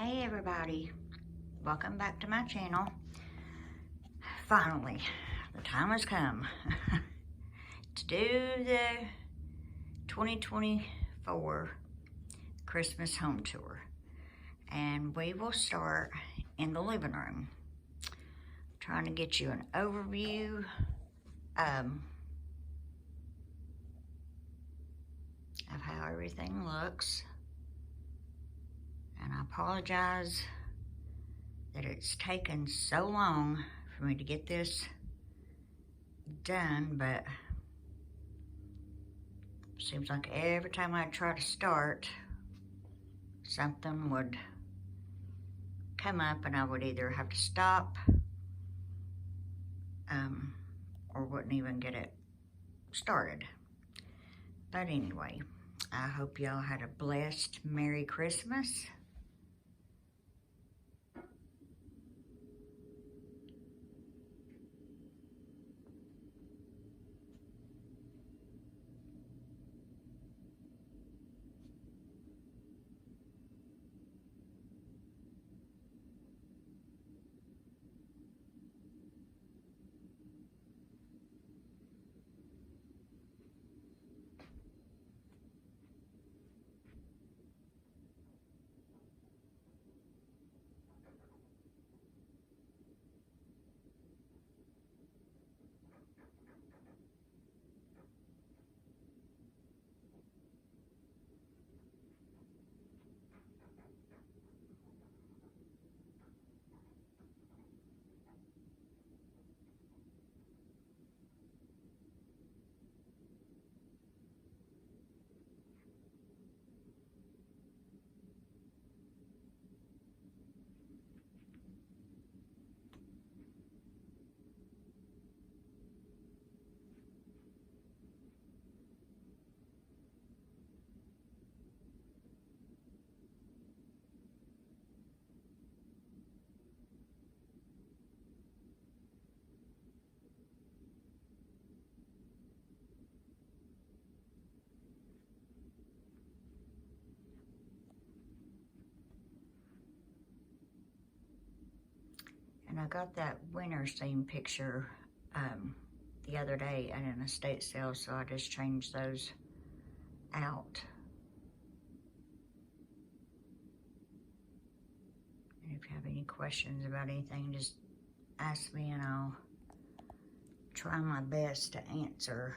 Hey everybody, welcome back to my channel. Finally, the time has come to do the 2024 Christmas home tour. And we will start in the living room. Trying to get you an overview of how everything looks. And I apologize that it's taken so long for me to get this done, but seems like every time I try to start, something would come up and I would either have to stop or wouldn't even get it started. But anyway, I hope y'all had a blessed Merry Christmas. And I got that winter theme picture the other day at an estate sale, so I just changed those out. And if you have any questions about anything, just ask me and I'll try my best to answer.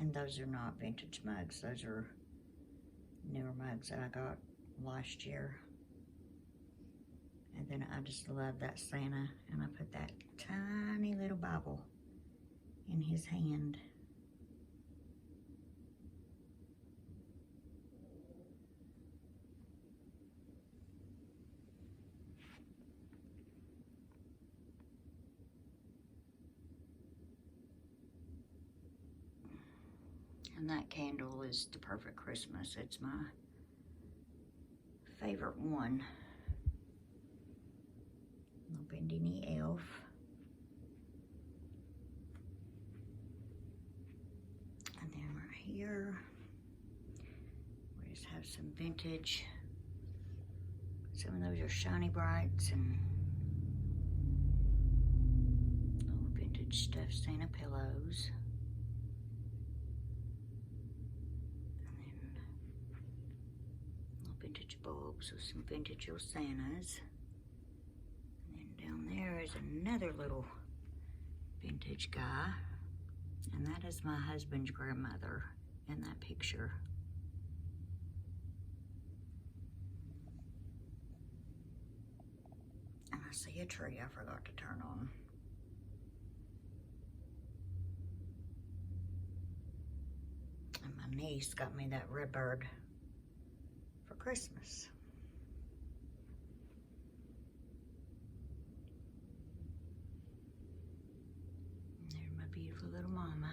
And those are not vintage mugs. Those are newer mugs that I got last year. And then I just love that Santa, and I put that tiny little Bible in his hand. And that candle is the perfect Christmas. It's my favorite one. Little bendy knee elf. And then right here, we just have some vintage Some of those are Shiny Brights and little vintage stuffed Santa pillows. And then little vintage bulbs with some vintage little Santas. And then down there is another little vintage guy. And that is my husband's grandmother in that picture. And I see a tree I forgot to turn on. And my niece got me that redbird for Christmas. And there's my beautiful little mama.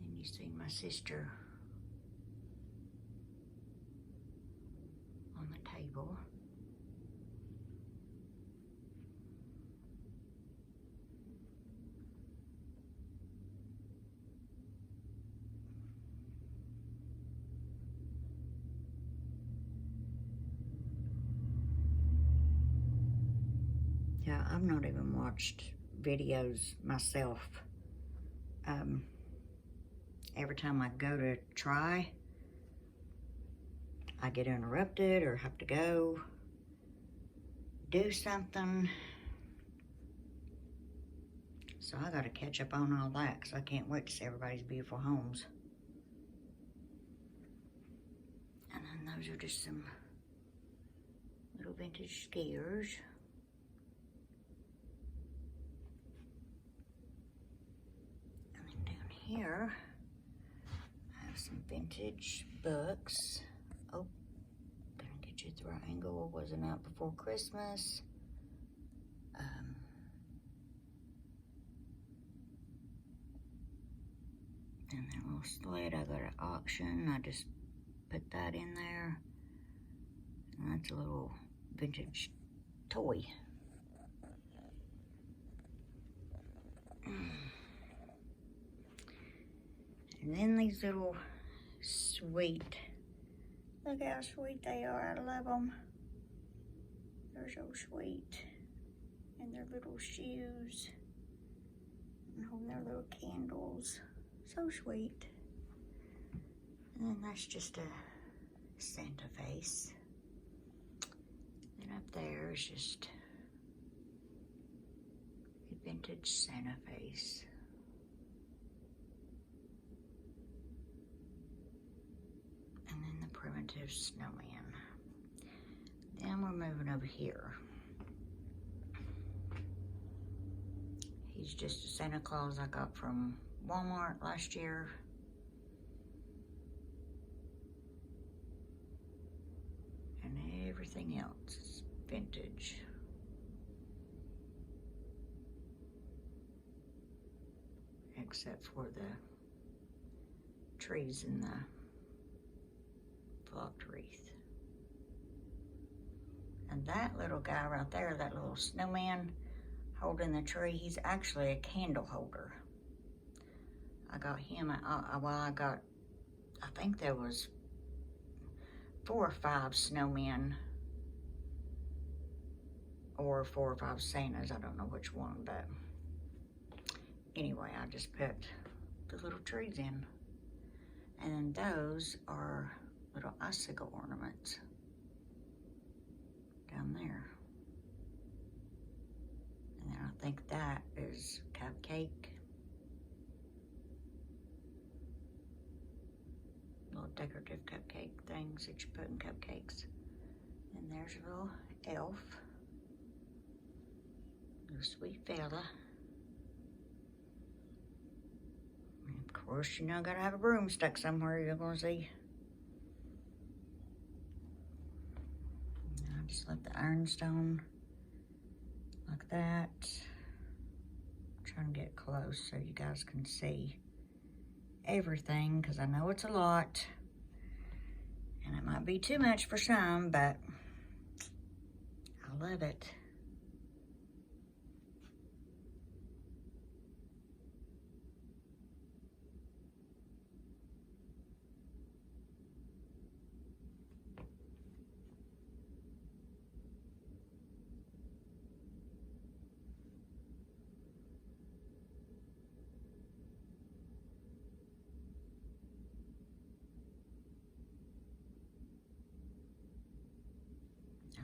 Then you see my sister on the table. Yeah, I've not even watched videos myself. Every time I go to try, I get interrupted or have to go do something. So I gotta catch up on all that because I can't wait to see everybody's beautiful homes. And then those are just some little vintage skiers. And then down here, I have some vintage books. Oh, gonna get you the right angle. Wasn't out before Christmas. And that little sled I got at auction. I just put that in there. And that's a little vintage toy. And then these little sweet, look how sweet they are. I love them. They're so sweet. And their little shoes. And holding their little candles. So sweet. And then that's just a Santa face. And up there is just a vintage Santa face. And then the primitive snowman. Then we're moving over here. He's just a Santa Claus I got from Walmart last year. And everything else is vintage. Except for the trees in the flocked wreath. And that little guy right there, that little snowman holding the tree, he's actually a candle holder. I got him, I think there was 4 or 5 snowmen or 4 or 5 Santas, I don't know which one, but anyway, I just put the little trees in. And then those are little icicle ornaments down there. And then I think that is cupcake. Little decorative cupcake things that you put in cupcakes. And there's a little elf. Little sweet fella. And of course, you know, gotta have a broom stuck somewhere you're gonna see. I just left the ironstone like that. I'm trying to get close so you guys can see everything, because I know it's a lot and it might be too much for some, but I love it.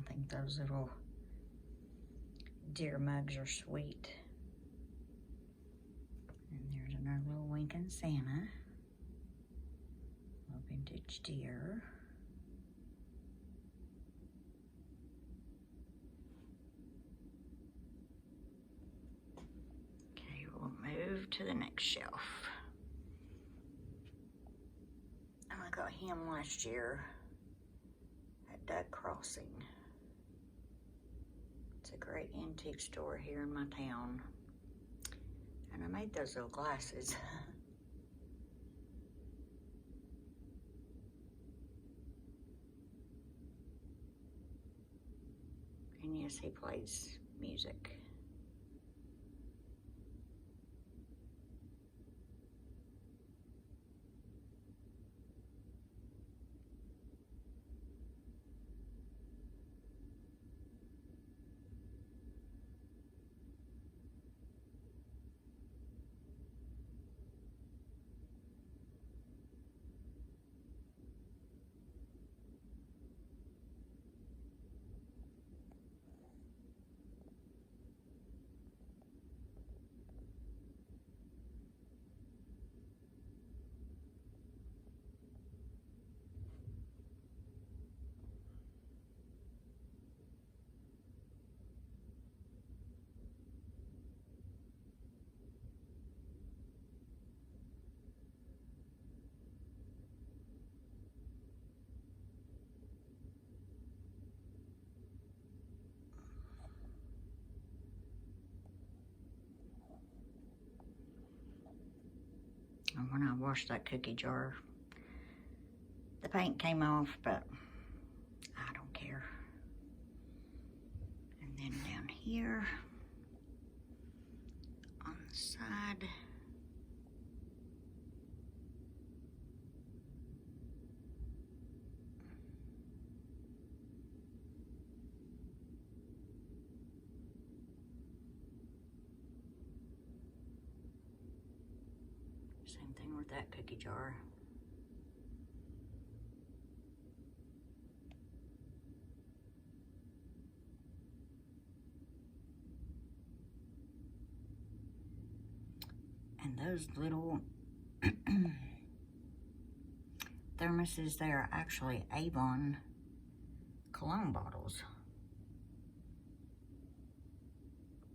I think those little deer mugs are sweet. And there's another little winking Santa. A vintage deer. Okay, we'll move to the next shelf. I got him last year at Duck Crossing. It's a great antique store here in my town. And I made those little glasses. And yes, he plays music. And when I washed that cookie jar, the paint came off, but I don't care. And then down here on the side, same thing with that cookie jar. And those little thermoses, they are actually Avon cologne bottles.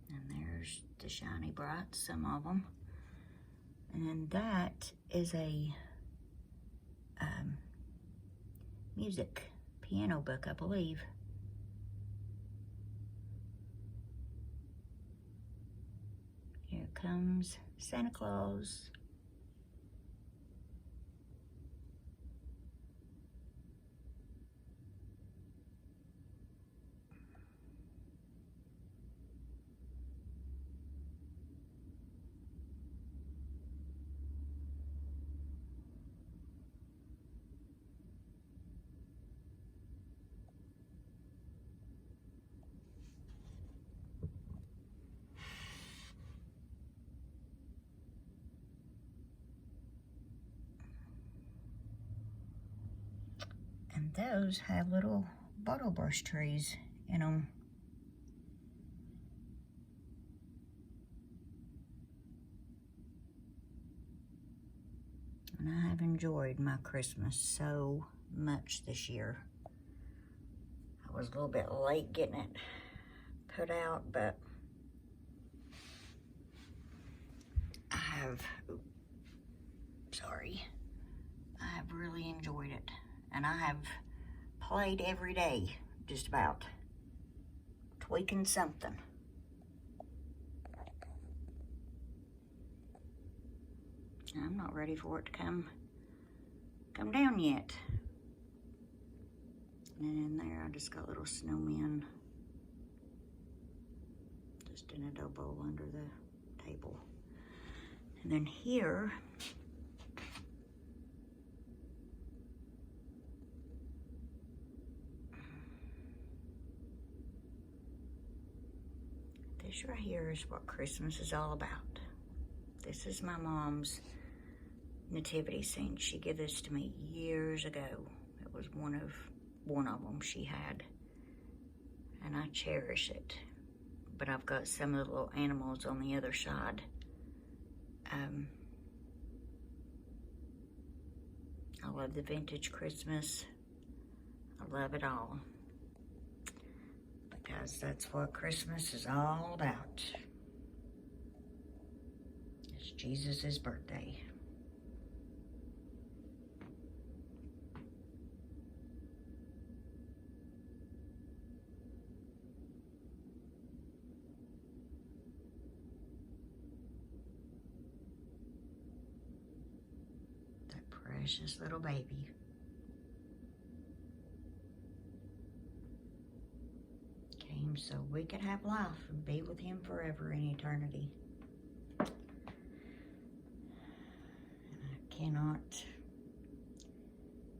And there's the Shiny Brights, some of them. And then that is a music piano book, I believe. Here comes Santa Claus. And those have little bottle brush trees in them. And I have enjoyed my Christmas so much this year. I was a little bit late getting it put out, but I have really enjoyed it. And I have played every day, just about, tweaking something. I'm not ready for it to come down yet. And in there, I just got little snowmen, just in a dough bowl under the table. And then here, this right here is what Christmas is all about. This is my mom's nativity scene. She gave this to me years ago. It was one of them she had. and I cherish it. But I've got some of the little animals on the other side. I love the vintage Christmas. I love it all. Because that's what Christmas is all about. It's Jesus' birthday. That precious little baby. Came so we could have life and be with him forever in eternity. And I cannot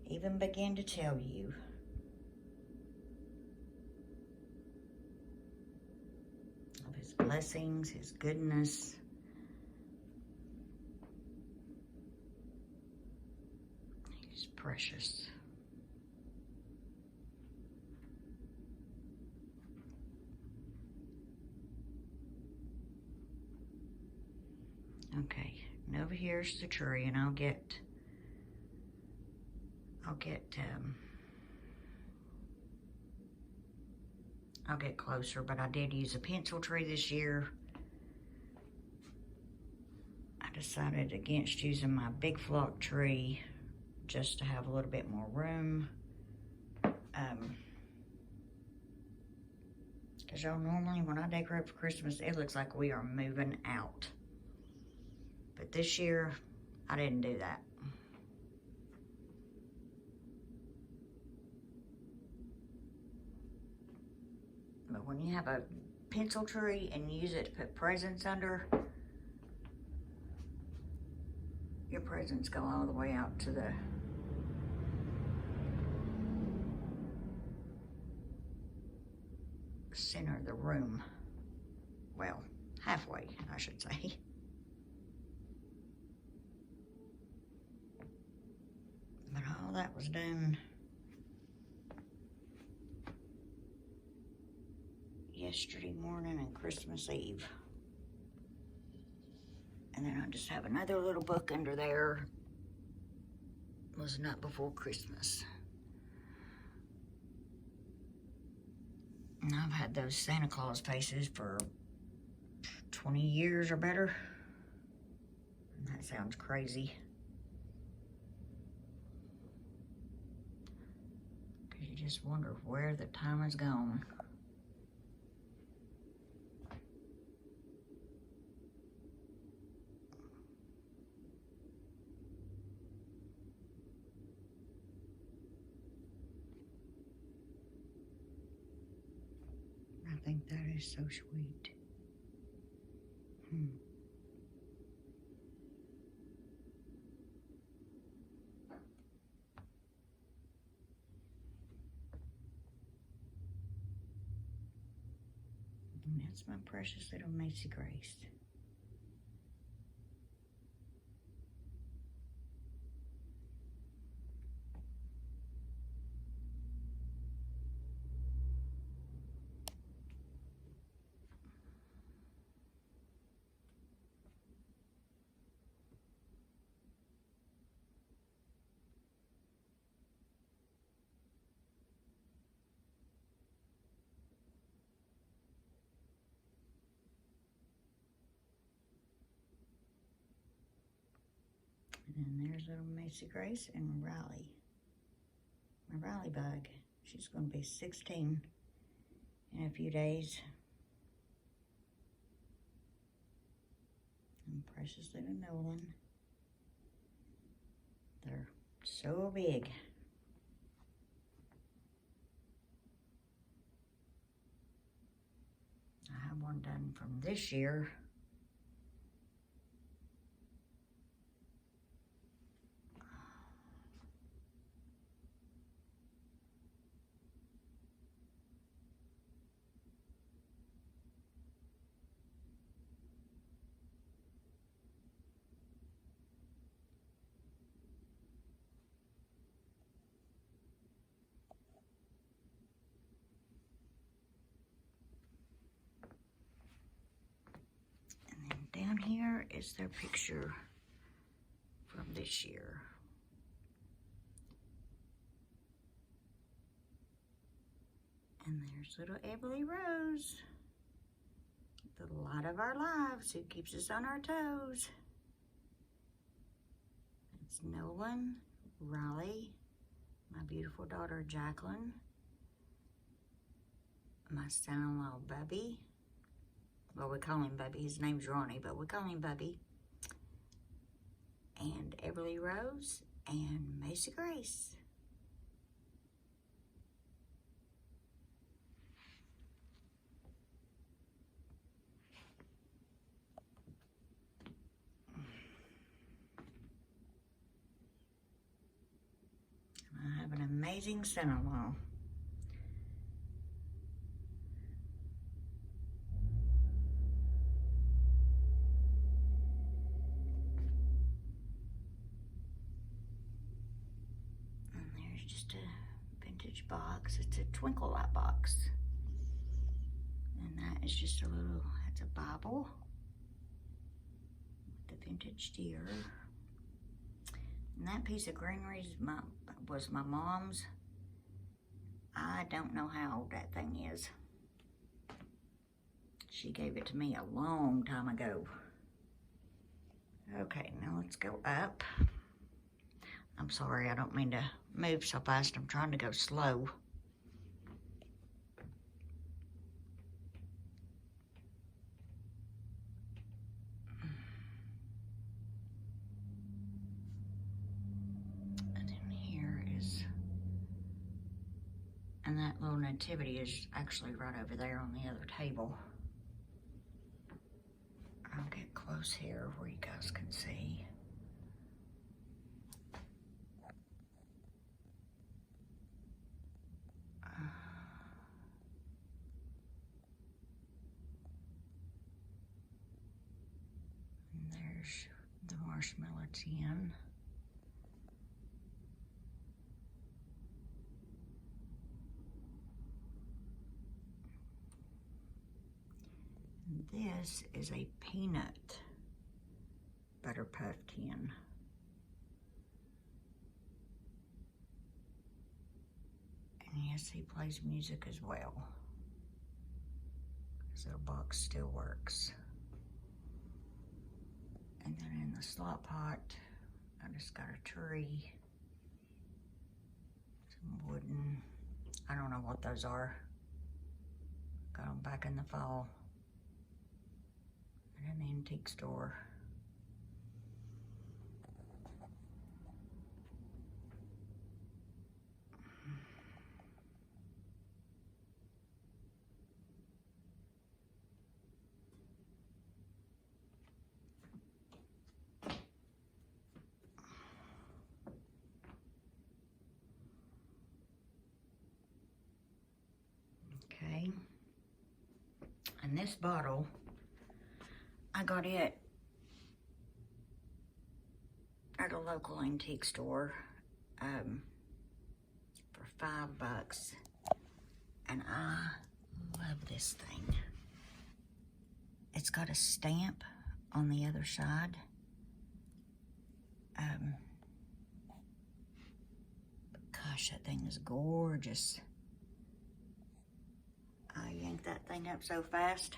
even begin to tell you of his blessings, his goodness. He's precious. Okay, and over here's the tree, and I'll get closer, but I did use a pencil tree this year. I decided against using my big flock tree just to have a little bit more room. Because y'all, normally when I decorate for Christmas, it looks like we are moving out. But this year, I didn't do that. But when you have a pencil tree and you use it to put presents under, your presents go all the way out to the center of the room. Well, halfway, I should say. But all that was done yesterday morning and Christmas Eve. And then I just have another little book under there. It was Not Before Christmas. And I've had those Santa Claus faces for 20 years or better. And that sounds crazy. Because you just wonder where the time has gone. I think that is so sweet. And that's my precious little Macy Grace. And then there's little Macy Grace and Riley. My Riley bug. She's going to be 16 in a few days. And precious little Nolan. They're so big. I have one done from this year. is their picture from this year. And there's little Everly Rose, the light of our lives, who keeps us on our toes. It's Nolan, Riley, my beautiful daughter Jacqueline, my son-in-law Bubby. Well, we call him Bubby. His name's Ronnie, but we call him Bubby. And Everly Rose and Macy Grace. I have an amazing son-in-law. And there's just a vintage box. It's a twinkle light box. And that is just a little, it's a Bible with the vintage deer. And that piece of greenery was my mom's. I don't know how old that thing is. She gave it to me a long time ago. Okay, now let's go up. I'm sorry, I don't mean to move so fast. I'm trying to go slow. And that little nativity is actually right over there on the other table. I'll get close here where you guys can see. And there's the marshmallow tin. This is a peanut butter puff tin. And yes, he plays music as well. His little box still works. And then in the slot pot, I just got a tree, some wooden, I don't know what those are. Got them back in the fall at an antique store. Okay, and this bottle, I got it at a local antique store for $5, and I love this thing. It's got a stamp on the other side. Gosh, that thing is gorgeous. I yanked that thing up so fast.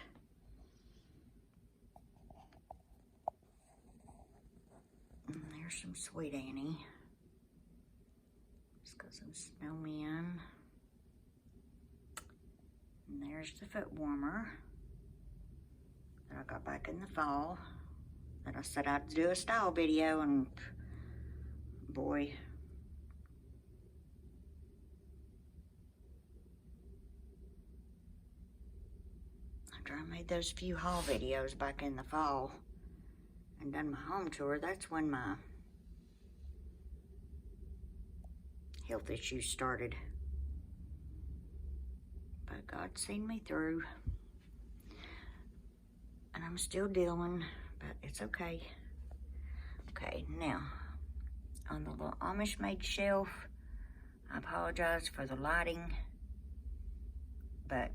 And there's some Sweet Annie. It's got some snowmen. And there's the foot warmer that I got back in the fall. That I said I'd do a style video, and boy. After I made those few haul videos back in the fall and done my home tour, that's when my health issues started. But God's seen me through. And I'm still dealing, but it's okay. Okay, now, on the little Amish made shelf, I apologize for the lighting, but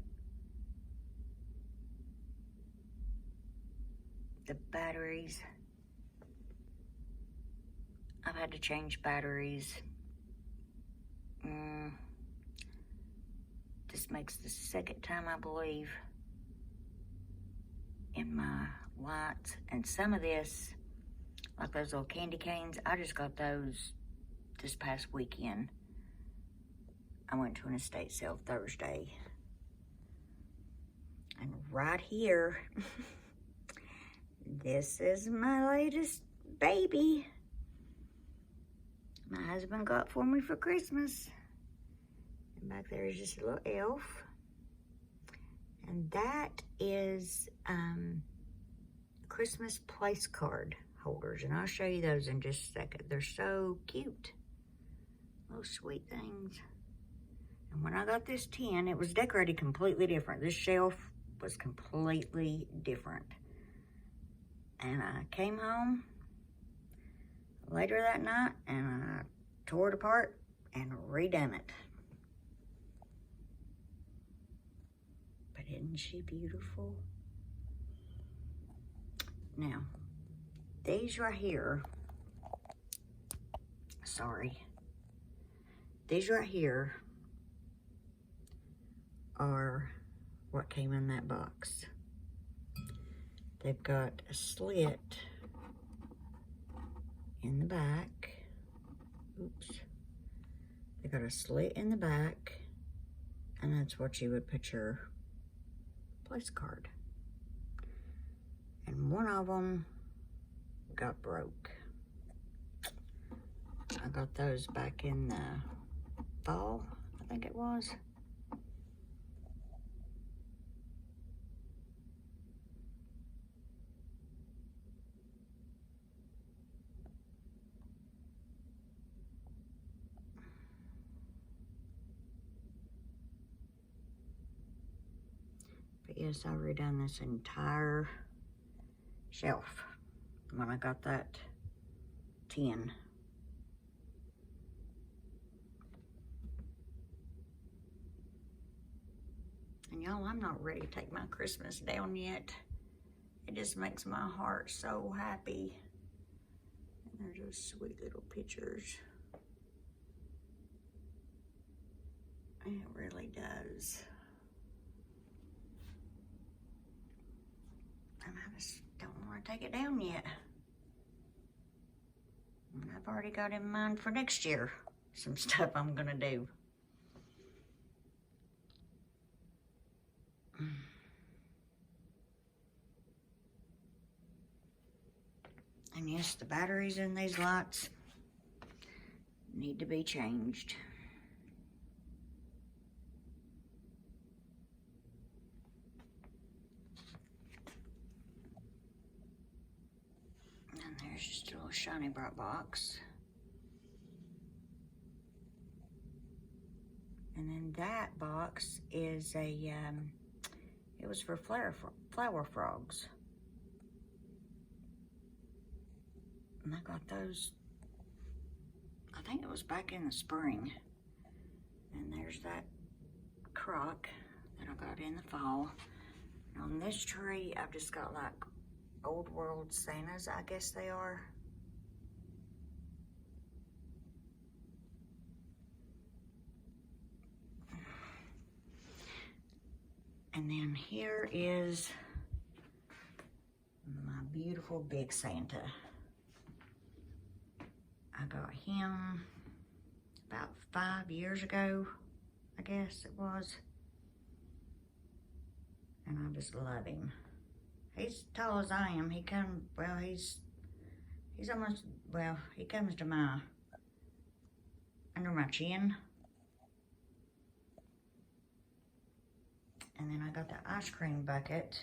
the batteries. I've had to change batteries. This makes the second time, I believe, in my lights. And some of this, like those little candy canes, I just got those this past weekend. I went to an estate sale Thursday. And right here, this is my latest baby. My husband got for me for Christmas. And back there is just a little elf. And that is Christmas place card holders. And I'll show you those in just a second. They're so cute. Little sweet things. And when I got this tin, it was decorated completely different. This shelf was completely different. And I came home later that night and I tore it apart and redone it. But isn't she beautiful? Now, these right here, these right here are what came in that box. They've got a slit in the back. Oops. They got a slit in the back, and that's what you would put your place card. And one of them got broke. I got those back in the fall, I think it was. But yes, I redone this entire shelf when I got that tin. And y'all, I'm not ready to take my Christmas down yet. It just makes my heart so happy. And they're just sweet little pictures. It really does. And I just don't want to take it down yet. And I've already got in mind for next year some stuff I'm gonna do. And yes, the batteries in these lights need to be changed. And there's just a little shiny bright box. And then that box is a, it was for flower frogs. And I got those, I think it was back in the spring. And there's that crock that I got in the fall. And on this tree, I've just got like old world Santas, I guess they are. And then here is my beautiful big Santa. I got him about 5 years ago, I guess it was. And I just love him. He's tall as I am. He comes, well, he's almost, well, he comes to my, under my chin. And then I got the ice cream bucket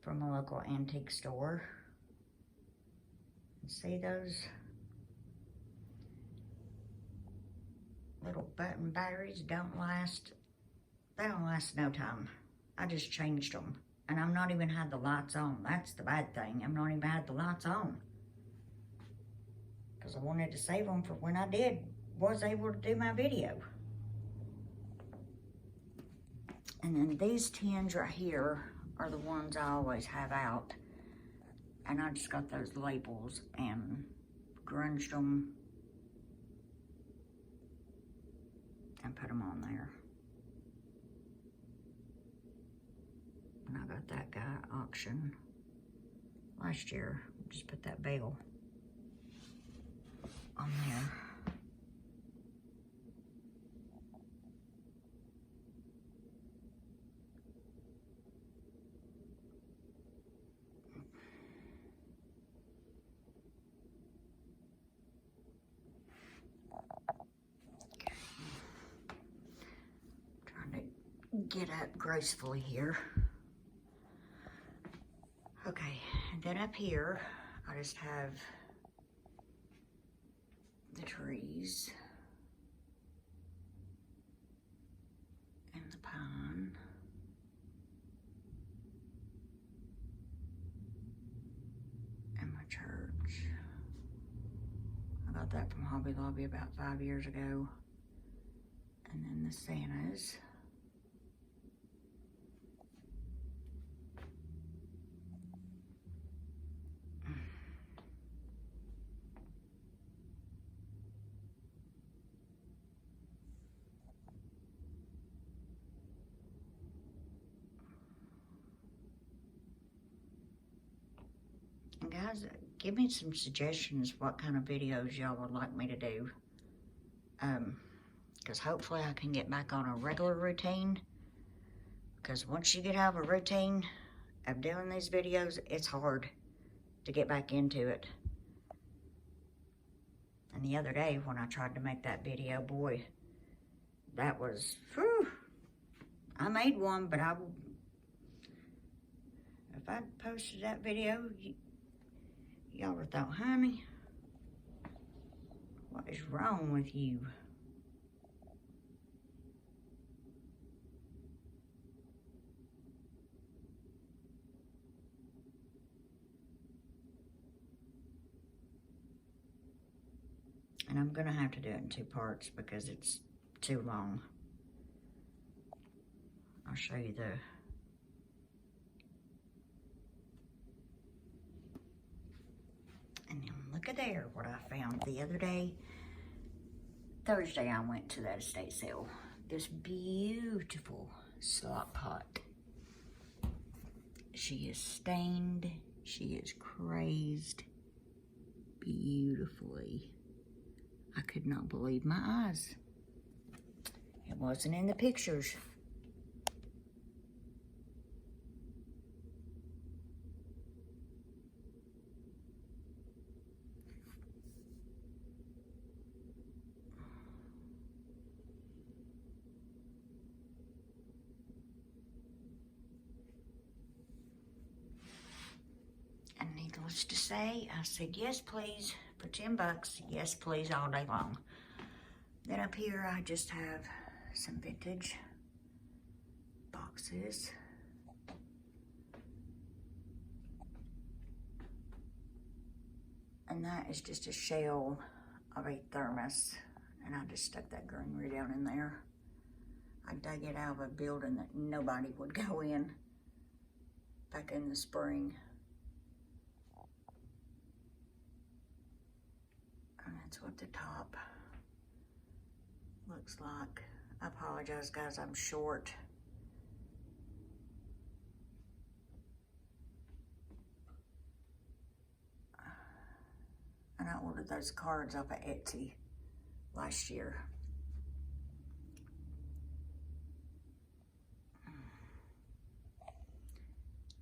from a local antique store. See those little button batteries don't last, they don't last no time. I just changed them. And I've not even had the lights on. That's the bad thing. I've not even had the lights on. Because I wanted to save them for when I was able to do my video. And then these tins right here are the ones I always have out. And I just got those labels and grunged them and put them on there. And I got that guy at auction last year. Just put that bale on there. Get up gracefully here. Okay, and then up here, I just have the trees and the pine. And my church. I got that from Hobby Lobby about 5 years ago. And then the Santas. And guys, give me some suggestions what kind of videos y'all would like me to do. Because hopefully I can get back on a regular routine. Because once you get out of a routine of doing these videos, it's hard to get back into it. And the other day when I tried to make that video, boy, that was, whew, I made one, but if I posted that video, y'all would have thought, honey, what is wrong with you? And I'm gonna have to do it in 2 parts because it's too long. I'll show you the and then look at there what I found the other day. Thursday I went to that estate sale. This beautiful slop pot. She is stained. She is crazed beautifully. I could not believe my eyes. It wasn't in the pictures. And needless to say, I said, yes, please, for 10 bucks. Yes, please, all day long. Then up here, I just have some vintage boxes. And that is just a shell of a thermos. And I just stuck that greenery down in there. I dug it out of a building that nobody would go in back in the spring. And that's what the top looks like. I apologize, guys, I'm short. And I ordered those cards off of Etsy last year.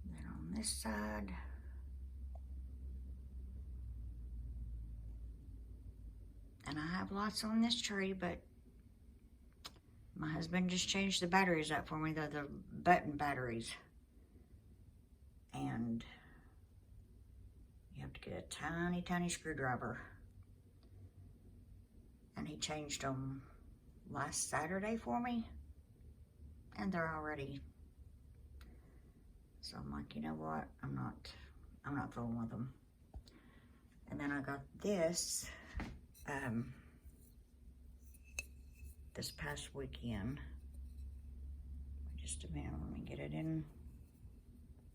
Then on this side, and I have lots on this tree, but my husband just changed the batteries up for me. They're the button batteries. And you have to get a tiny, tiny screwdriver. And he changed them last Saturday for me. And they're already. So I'm like, you know what? I'm not fooling with them. And then I got this. This past weekend. Just a minute, let me get it in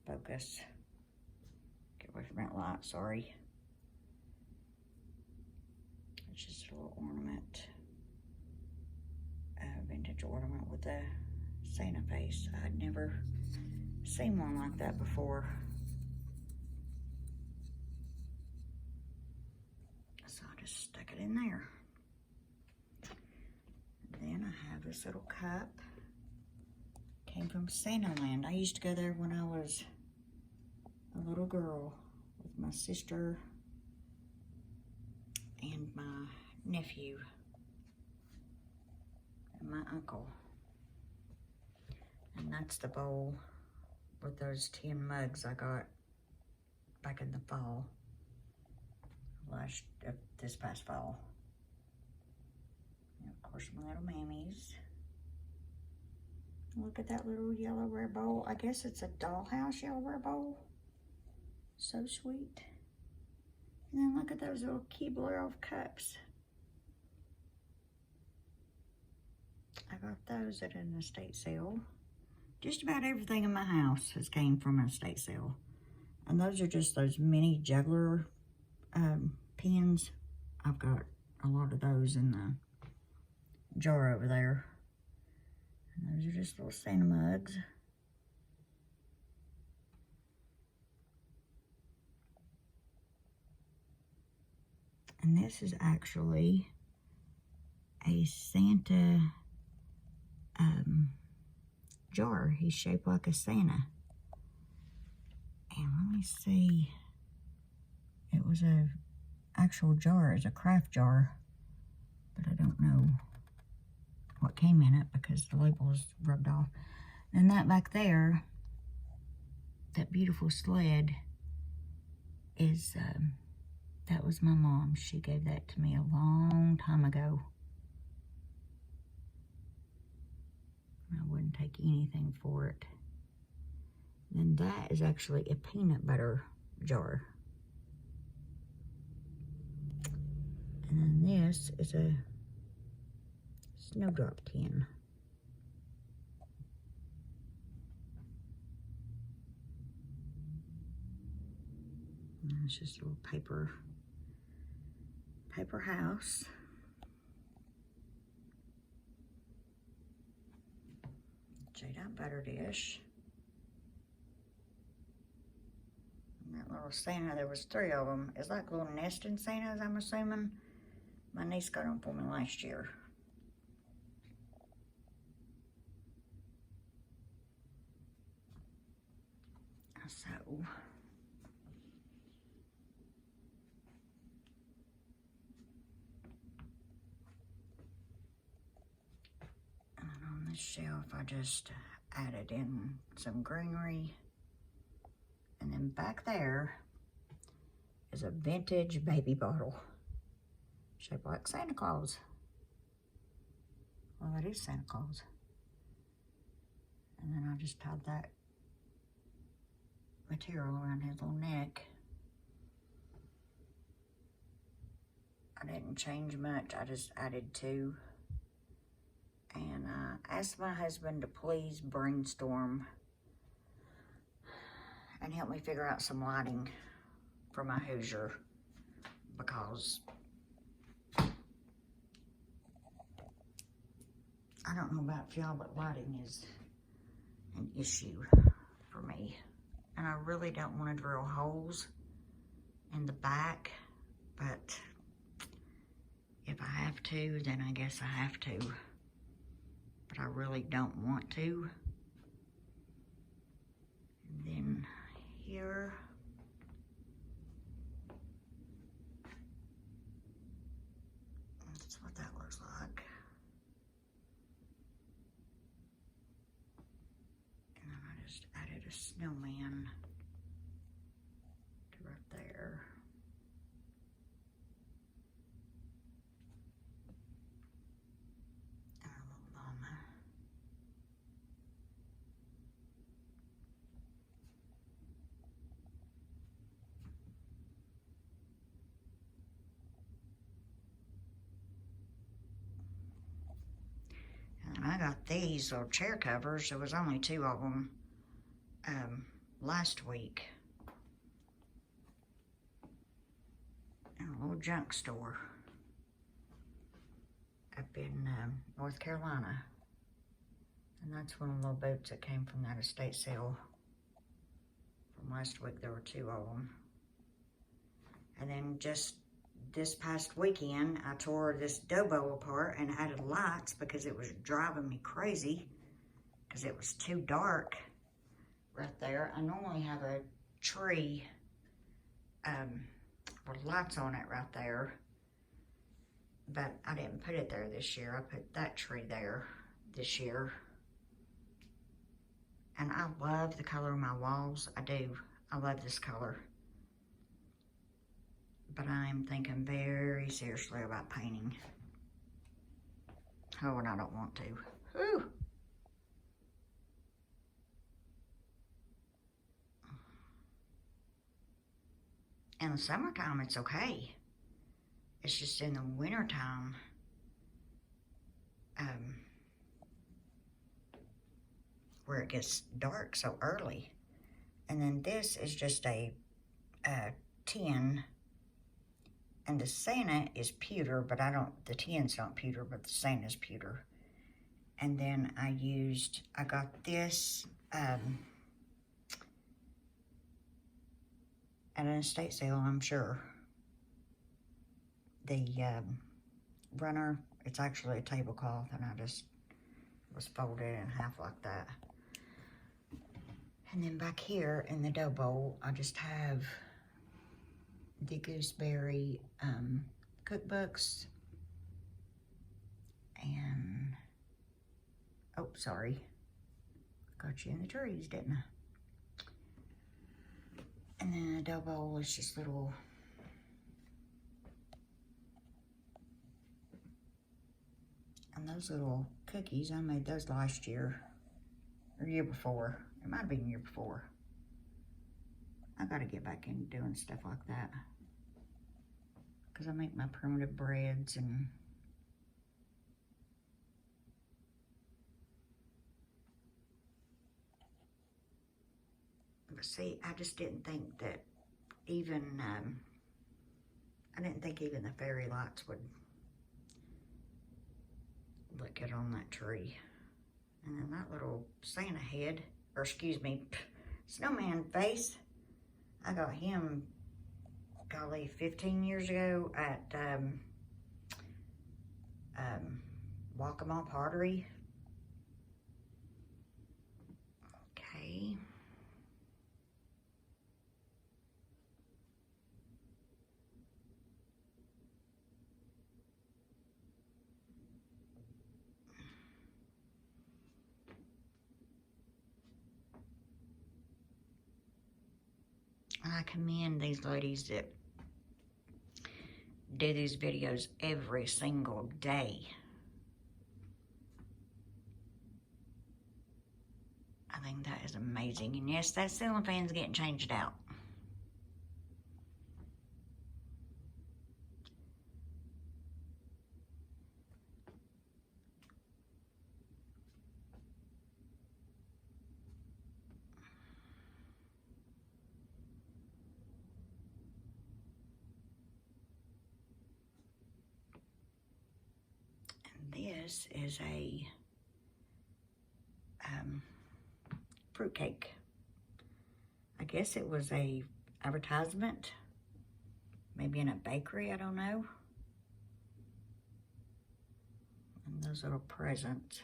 focus. Get Get away from that light, sorry. It's just a little ornament. A vintage ornament with a Santa face. I'd never seen one like that before. So I just stuck it in there. Then I have this little cup. Came from Santaland. I used to go there when I was a little girl with my sister and my nephew and my uncle. And that's the bowl with those 10 mugs I got back in the fall. This past fall. And of course my little mammies. Look at that little yellowware bowl. I guess it's a dollhouse yellowware bowl. So sweet. And then look at those little Keebler cups. I got those at an estate sale. Just about everything in my house has came from an estate sale. And those are just those mini juggler pins. I've got a lot of those in the jar over there. And those are just little Santa mugs. And this is actually a Santa jar. He's shaped like a Santa. And let me see. It was a actual jar. It's a craft jar. But I don't know what came in it because the label is rubbed off. And that back there, that beautiful sled is, that was my mom. She gave that to me a long time ago. I wouldn't take anything for it. Then that is actually a peanut butter jar. And then this is a snowdrop tin. And it's just a little paper house. Jadeite butter dish. And that little Santa, there was 3 of them. It's like little nesting Santas, I'm assuming. My niece got them for me last year. So, and on this shelf, I just added in some greenery. And then back there is a vintage baby bottle shaped like Santa Claus. Well, that is Santa Claus. And then I just tied that material around his little neck. I didn't change much, I just added 2. And I asked my husband to please brainstorm and help me figure out some lighting for my Hoosier, because I don't know about y'all, but lighting is an issue for me. And I really don't want to drill holes in the back, but if I have to, then I guess I have to. But I really don't want to. And then here, that's what that looks like. And then I just added a snowman to right there. And a little mama. And I got these little chair covers. There was only 2 of them last week. little junk store up in North Carolina. And that's one of the little boats that came from that estate sale from last week. There were 2 of them. And then just this past weekend, I tore this Dobo apart and added lights because it was driving me crazy because it was too dark right there. I normally have a tree with lights on it right there, but I didn't put it there this year. I put that tree there this year. And I love the color of my walls. I do. I love this color. But I'm thinking very seriously about painting. Oh, and I don't want to. Whew. In the summertime, it's okay. It's just in the wintertime, where it gets dark so early. And then this is just a tin, and the Santa is pewter, but the tin's not pewter, but the Santa's pewter. And then I got this at an estate sale, I'm sure. The runner, it's actually a tablecloth, and I just was folded in half like that. And then back here in the dough bowl, I just have the gooseberry cookbooks. And, oh, sorry. Got you in the trees, didn't I? And then the dough bowl is just little and those little cookies, I made those last year, or year before. It might have been year before. I gotta get back into doing stuff like that. Because I make my primitive breads and but see, I just didn't think that even, I didn't think even the fairy lights would look good on that tree. And then that little Santa head, or excuse me, snowman face, I got him, golly, 15 years ago at Waccamaw Pottery. Okay. I commend these ladies that do these videos every single day. I think that is amazing. And yes, that ceiling fan's getting changed out. This is a fruitcake. I guess it was a advertisement, maybe in a bakery, I don't know. And those little presents.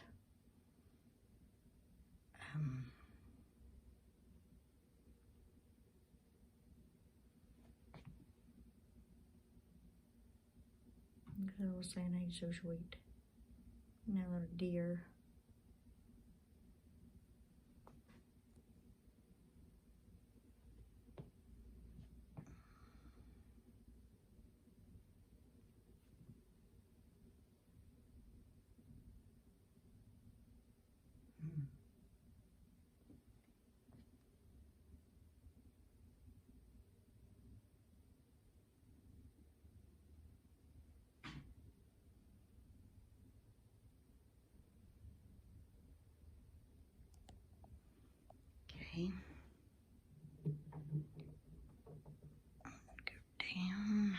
Little Santa, he's so sweet. And that little deer. Okay. Go down.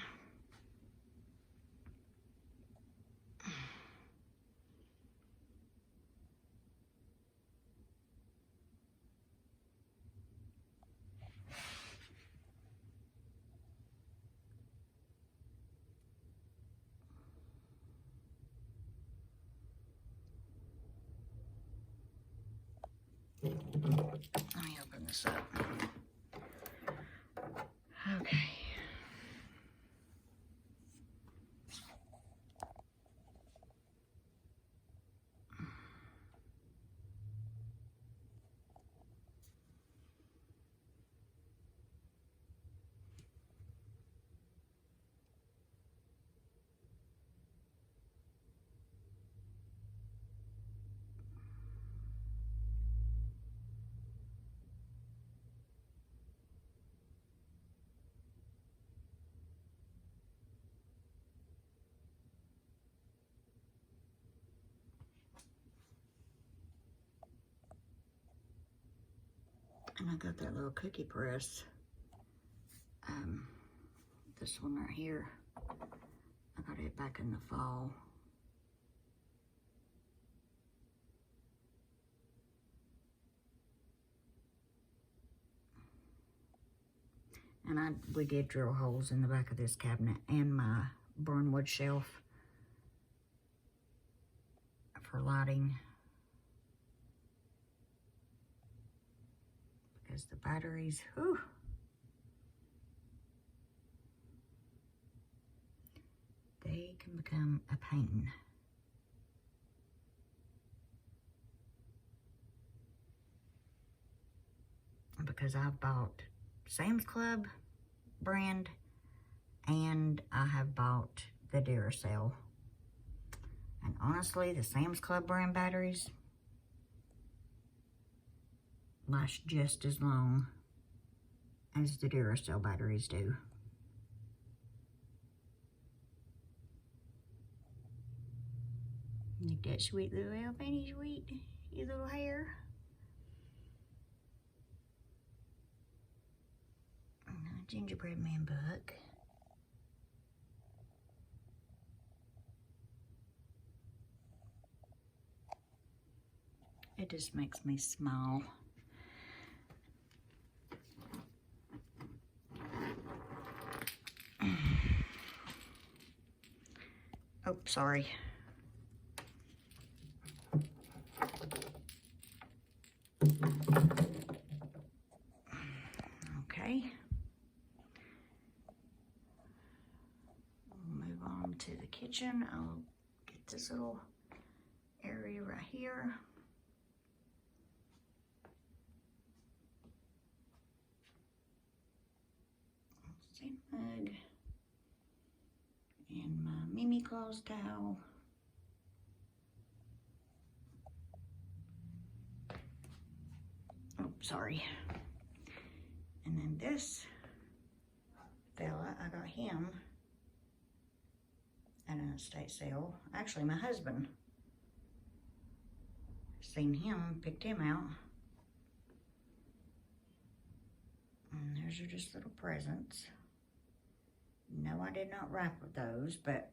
Let me open this up. Okay. And I got that little cookie press. This one right here. I got it back in the fall. And we did drill holes in the back of this cabinet and my burnwood shelf for lighting. Because the batteries, whew. They can become a pain. Because I've bought Sam's Club brand and I have bought the Duracell. And honestly, the Sam's Club brand batteries last just as long as the Duracell batteries do. Look at that sweet little elf, ain't he sweet? His little hair. Gingerbread man book. It just makes me smile. Oh, sorry. Okay. We'll move on to the kitchen. I'll get this little area right here. Sand mug. And my Mimi Claus towel. Oh, sorry. And then this fella, I got him at an estate sale. Actually, my husband seen him, picked him out. And there's your just little presents. No, I did not wrap with those, but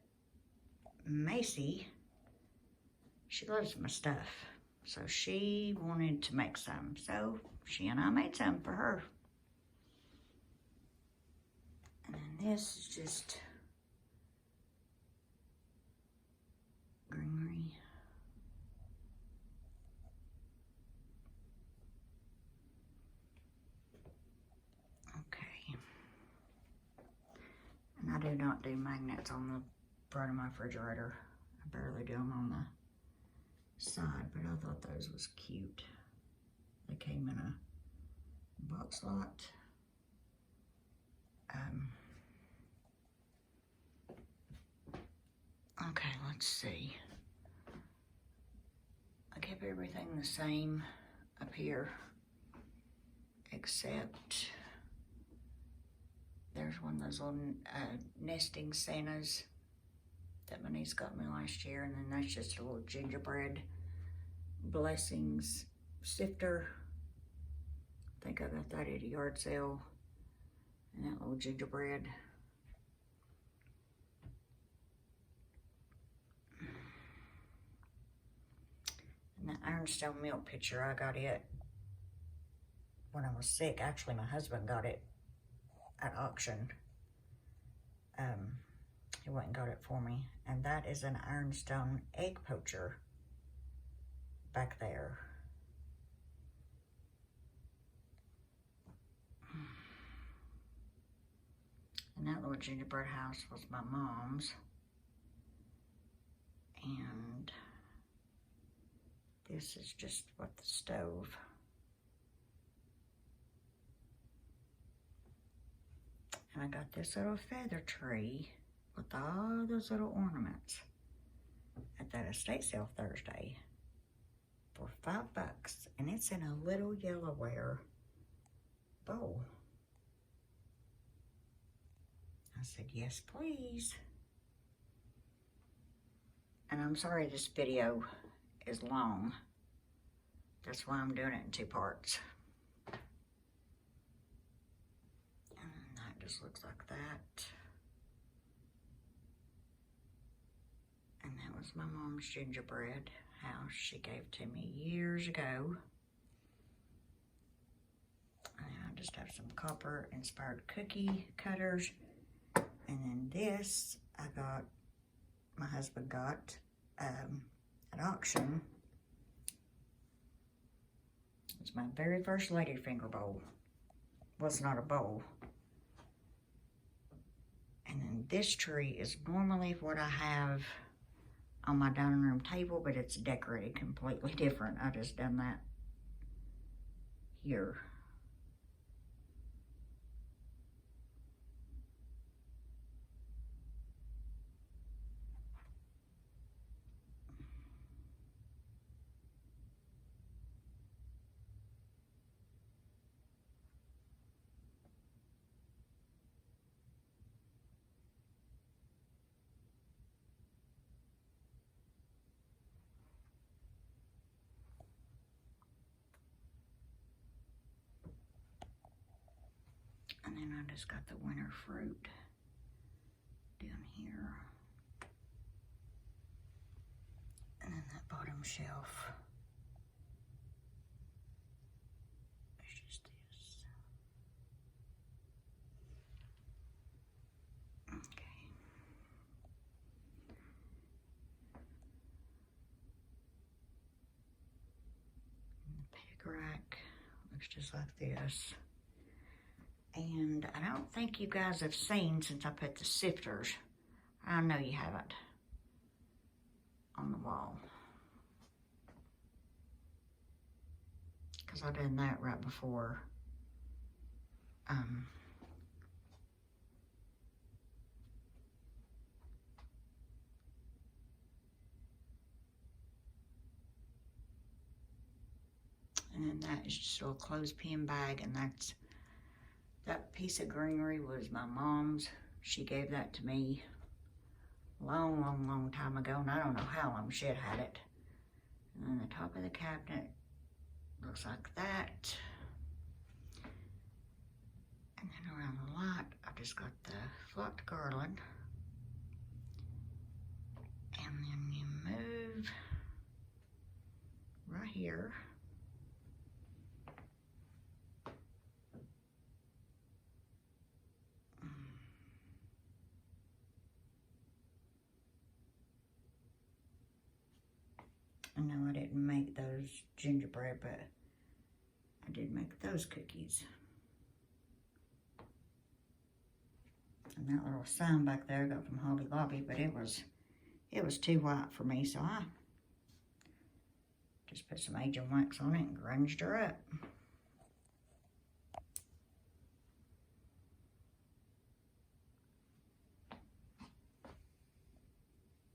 Macy, she loves my stuff. So she wanted to make some. So she and I made some for her. And then this is just greenery. Okay. And I do not do magnets on the front of my refrigerator. I barely do them on the side, but I thought those was cute. They came in a box lot. Okay, let's see. I kept everything the same up here, except there's one of those little nesting Santas that my niece got me last year, and then that's just a little gingerbread blessings sifter. I think I got that at a yard sale. And that little gingerbread. And that Ironstone milk pitcher, I got it when I was sick. Actually, my husband got it at auction. He went and got it for me. And that is an Ironstone egg poacher back there. little gingerbread house was my mom's. And this is just what the stove. And I got this little feather tree with all those little ornaments at that estate sale Thursday for $5. And it's in a little yellowware bowl. I said, yes, please. And I'm sorry this video is long. That's why I'm doing it in 2 parts. And that just looks like that. And that was my mom's gingerbread house she gave to me years ago. And I just have some copper inspired cookie cutters. And then this my husband got at auction. It's my very first ladyfinger bowl. Well, it's not a bowl. And then this tree is normally what I have on my dining room table, but it's decorated completely different. I just done that here. And then I just got the winter fruit down here. And then that bottom shelf is just this. Okay. And the peg rack looks just like this. And I don't think you guys have seen since I put the sifters. I know you haven't. On the wall. Because I did that right before. And then that is just a little clothespin bag, and that piece of greenery was my mom's. She gave that to me long time ago, and I don't know how long she had it. And then the top of the cabinet looks like that. And then around the light, I've just got the flocked garland. And then you move right here. I know I didn't make those gingerbread, but I did make those cookies. And that little sign back there I got from Hobby Lobby, but it was too white for me, so I just put some agent wax on it and grunged her up.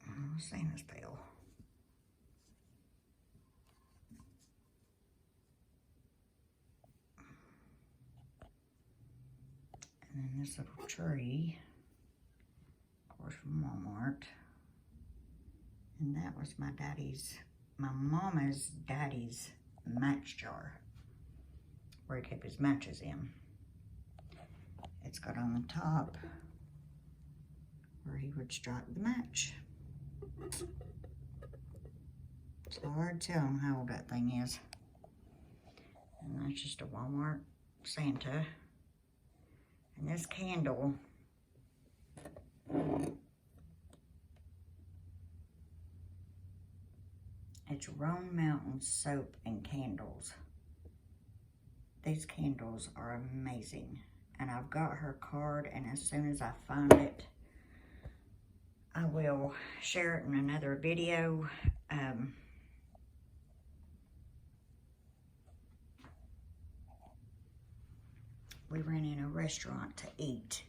Oh, Santa's bell. And then this little tree, of course, from Walmart. And that was my mama's daddy's match jar, where he kept his matches in. It's got on the top where he would strike the match. It's hard to tell him how old that thing is. And that's just a Walmart Santa. And this candle, it's Roan Mountain soap and candles. These candles are amazing. and I've got her card, and as soon as I find it, I will share it in another video. We ran in a restaurant to eat,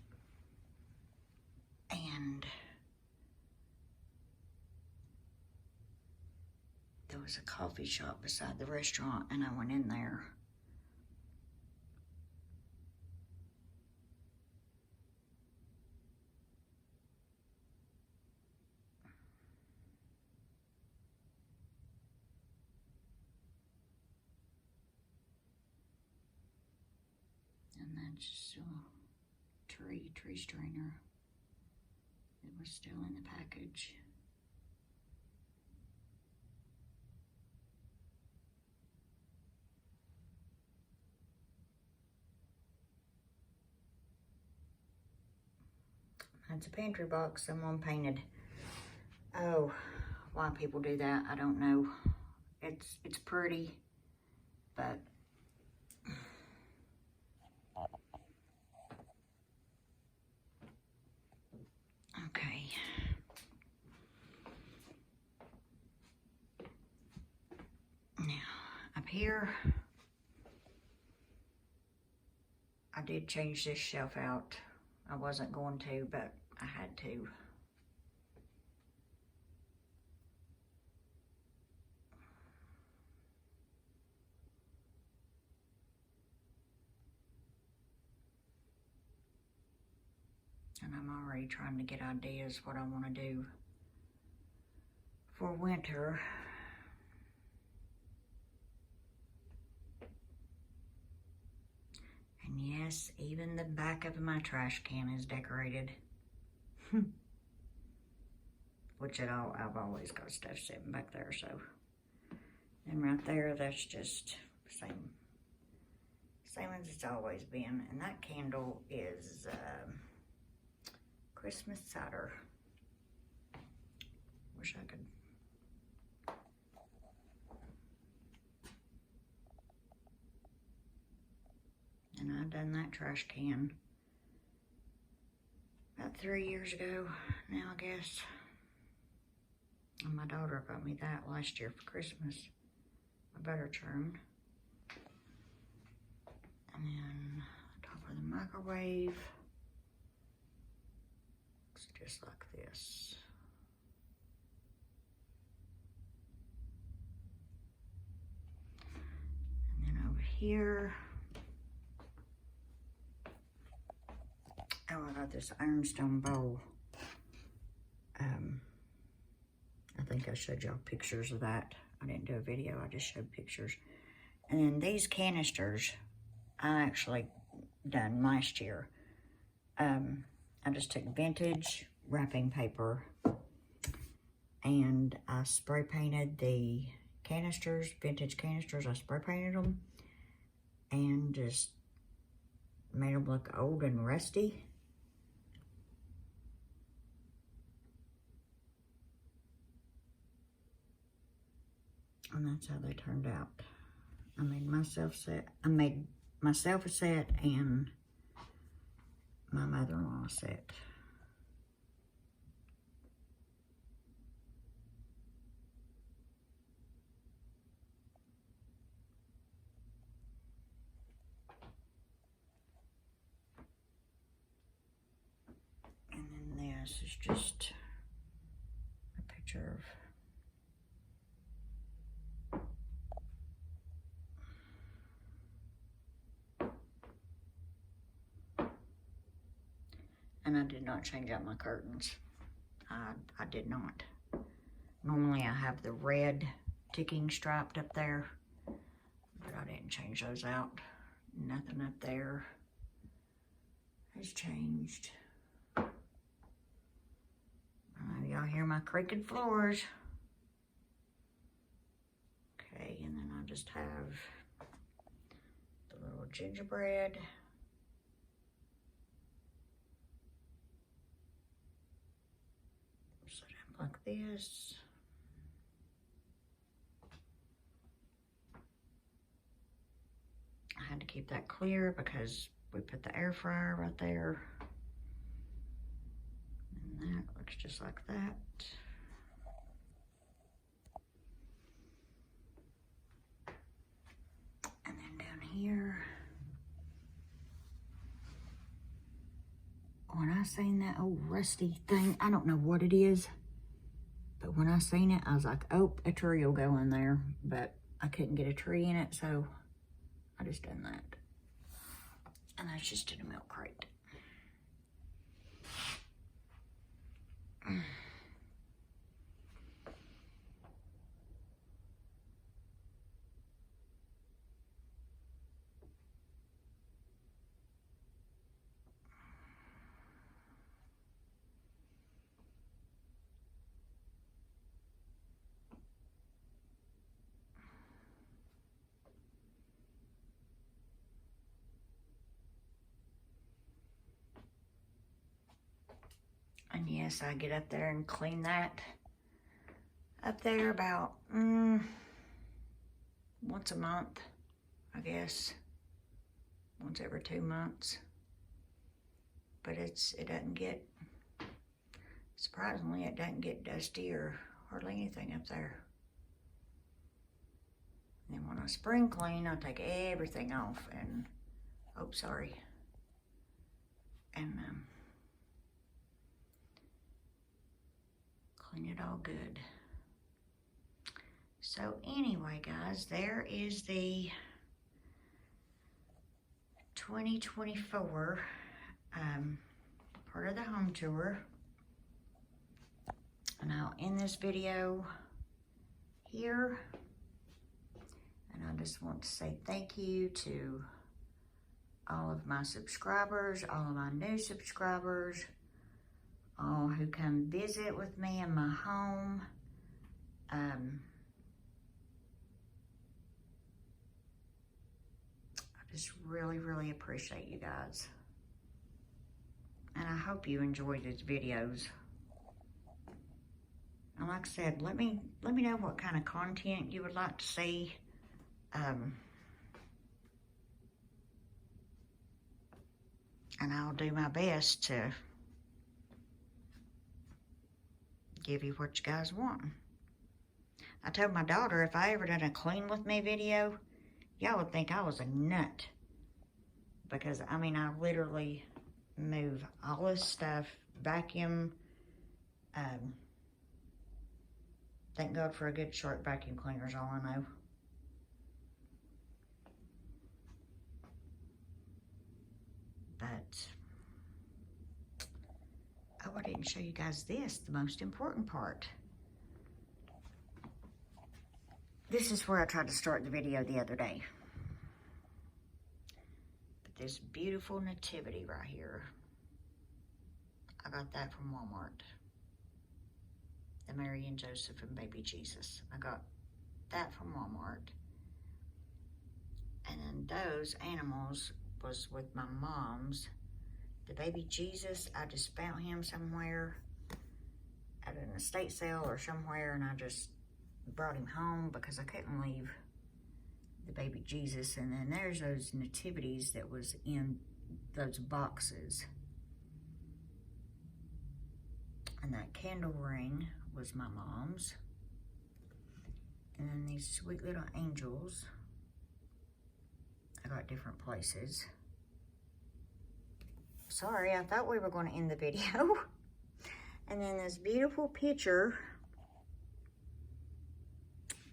and there was a coffee shop beside the restaurant, and I went in there. And that's just a tree strainer. It was still in the package. That's a pantry box someone painted. Oh, why people do that, I don't know. It's pretty, but okay. Now, up here, I did change this shelf out. I wasn't going to, but I had to. And I'm already trying to get ideas what I want to do for winter. And yes, even the back of my trash can is decorated. Which I've always got stuff sitting back there, so. And right there, that's just same as it's always been. And that candle is Christmas cider. Wish I could. And I done that trash can about 3 years ago now, I guess. And my daughter got me that last year for Christmas. A butter churn. And then top of the microwave. Looks just like this. And then over here, oh, I got this ironstone bowl. I think I showed y'all pictures of that. I didn't do a video, I just showed pictures. And then these canisters, I actually done last year. I just took vintage wrapping paper and I spray painted the canisters, vintage canisters. I spray painted them and just made them look old and rusty. And that's how they turned out. I made myself a set and my mother-in-law a set. And then this is just a picture of and I did not change out my curtains. I did not. Normally I have the red ticking striped up there, but I didn't change those out. Nothing up there has changed. Y'all hear my creaking floors. Okay, and then I just have the little gingerbread. Set up like this. I had to keep that clear because We put the air fryer right there. And that looks just like that. And then down here, when I seen that old rusty thing, I don't know what it is, but when I seen it, I was like, oh, a tree will go in there, but I couldn't get a tree in it, so I just done that. And that's just in a milk crate. And yes, I get up there and clean that up there about once a month, I guess. Once every 2 months. But it doesn't get, surprisingly, it doesn't get dusty or hardly anything up there. And then when I spring clean, I take everything off and, oh, sorry. And clean it all good. So anyway, guys, there is the 2024 part of the home tour. And I'll end this video here. And I just want to say thank you to all of my subscribers, all of my new subscribers, all who come visit with me in my home. I just really, really appreciate you guys. And I hope you enjoy these videos. And like I said, let me know what kind of content you would like to see. And I'll do my best to give you what you guys want. I told my daughter if I ever done a clean with me video, y'all would think I was a nut. Because, I mean, I literally move all this stuff, vacuum. Thank God for a good short vacuum cleaner is all I know. But, oh, I didn't show you guys this, the most important part. This is where I tried to start the video the other day. But this beautiful nativity right here, I got that from Walmart. The Mary and Joseph and baby Jesus. I got that from Walmart. And then those animals was with my mom's. The baby Jesus, I just found him somewhere at an estate sale or somewhere, and I just brought him home because I couldn't leave the baby Jesus. And then there's those nativities that was in those boxes. And that candle ring was my mom's. And then these sweet little angels I got different places. Sorry, I thought we were going to end the video. And then this beautiful picture.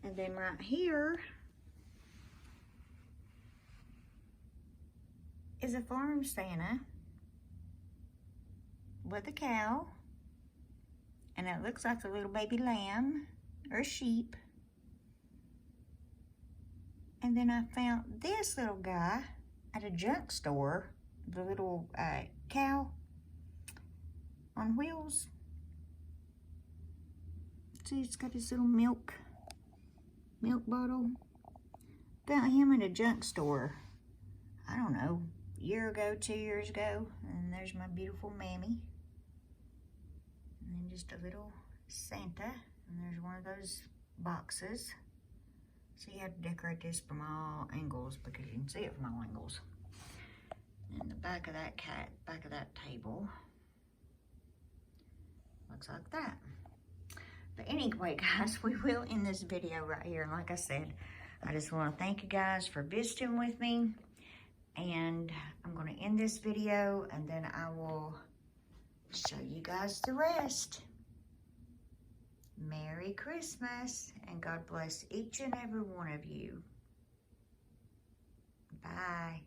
And then right here is a farm Santa with a cow. And it looks like a little baby lamb or sheep. And then I found this little guy at a junk store, the little cow on wheels. See, it's got this little milk bottle. Found him at a junk store, I don't know, a year ago, 2 years ago. And there's my beautiful mammy. And then just a little Santa. And there's one of those boxes. So you have to decorate this from all angles because you can see it from all angles. And the back of that table looks like that. But anyway, guys, we will end this video right here. And like I said, I just want to thank you guys for visiting with me. And I'm going to end this video, and then I will show you guys the rest. Merry Christmas, and God bless each and every one of you. Bye.